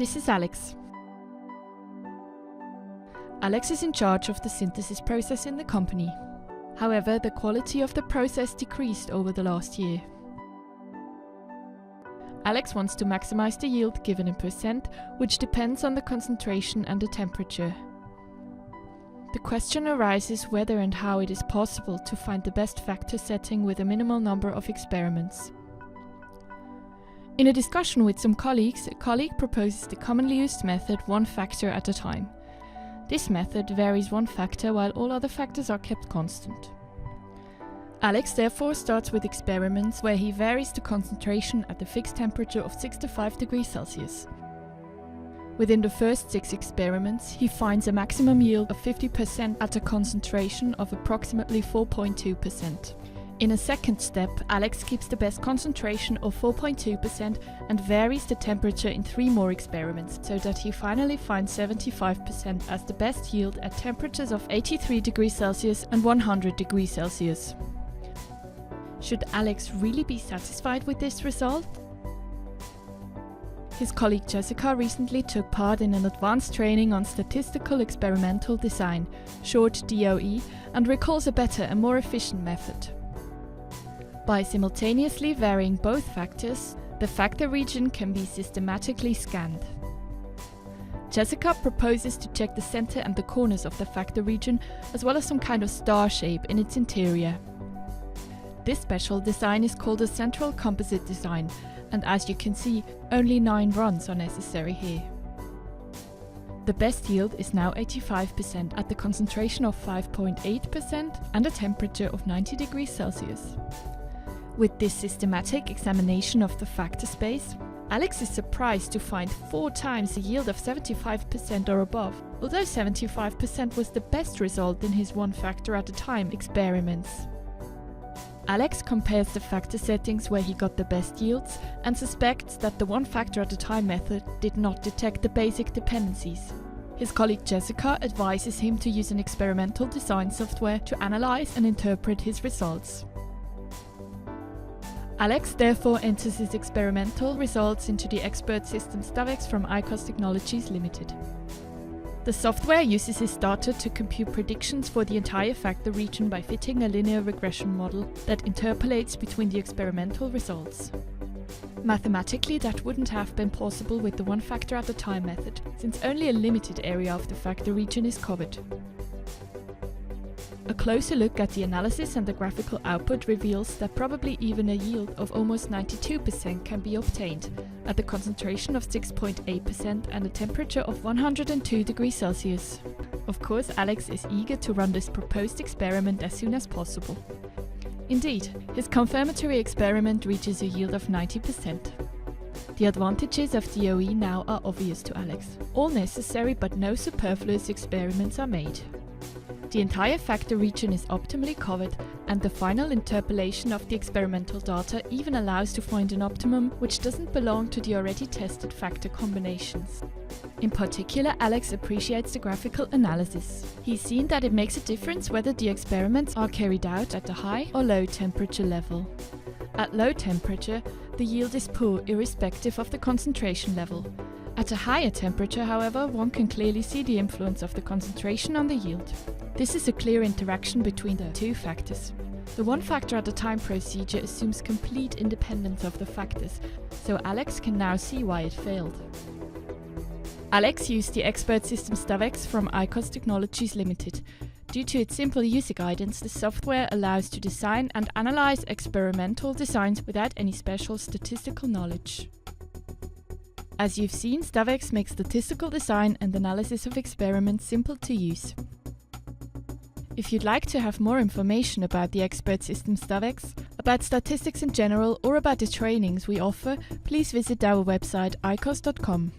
This is Alex. Alex is in charge of the synthesis process in the company. However, the quality of the process decreased over the last year. Alex wants to maximize the yield given in percent, which depends on the concentration and the temperature. The question arises whether and how it is possible to find the best factor setting with a minimal number of experiments. In a discussion with some colleagues, a colleague proposes the commonly used method one factor at a time. This method varies one factor while all other factors are kept constant. Alex therefore starts with experiments where he varies the concentration at the fixed temperature of 65 degrees Celsius. Within the first 6 experiments, he finds a maximum yield of 50% at a concentration of approximately 4.2%. In a second step, Alex keeps the best concentration of 4.2% and varies the temperature in 3 more experiments, so that he finally finds 75% as the best yield at temperatures of 83 degrees Celsius and 100 degrees Celsius. Should Alex really be satisfied with this result? His colleague Jessica recently took part in an advanced training on statistical experimental design, short DoE, and recalls a better and more efficient method. By simultaneously varying both factors, the factor region can be systematically scanned. Jessica proposes to check the center and the corners of the factor region, as well as some kind of star shape in its interior. This special design is called a central composite design, and as you can see, only 9 runs are necessary here. The best yield is now 85% at the concentration of 5.8% and a temperature of 90 degrees Celsius. With this systematic examination of the factor space, Alex is surprised to find 4 times a yield of 75% or above, although 75% was the best result in his one factor at a time experiments. Alex compares the factor settings where he got the best yields and suspects that the one factor at a time method did not detect the basic dependencies. His colleague Jessica advises him to use an experimental design software to analyze and interpret his results. Alex therefore enters his experimental results into the expert system STAVEX from ICOS Technologies Limited. The software uses his data to compute predictions for the entire factor region by fitting a linear regression model that interpolates between the experimental results. Mathematically, that wouldn't have been possible with the one factor at a time method, since only a limited area of the factor region is covered. A closer look at the analysis and the graphical output reveals that probably even a yield of almost 92% can be obtained at the concentration of 6.8% and a temperature of 102 degrees Celsius. Of course, Alex is eager to run this proposed experiment as soon as possible. Indeed, his confirmatory experiment reaches a yield of 90%. The advantages of DoE now are obvious to Alex. All necessary but no superfluous experiments are made. The entire factor region is optimally covered, and the final interpolation of the experimental data even allows to find an optimum which doesn't belong to the already tested factor combinations. In particular, Alex appreciates the graphical analysis. He's seen that it makes a difference whether the experiments are carried out at a high or low temperature level. At low temperature, the yield is poor irrespective of the concentration level. At a higher temperature, however, one can clearly see the influence of the concentration on the yield. This is a clear interaction between the 2 factors. The one factor at a time procedure assumes complete independence of the factors, so Alex can now see why it failed. Alex used the expert system STAVEX from ICOS Technologies Limited. Due to its simple user guidance, the software allows to design and analyze experimental designs without any special statistical knowledge. As you've seen, STAVEX makes statistical design and analysis of experiments simple to use. If you'd like to have more information about the expert system STAVEX, about statistics in general, or about the trainings we offer, please visit our website icos.com.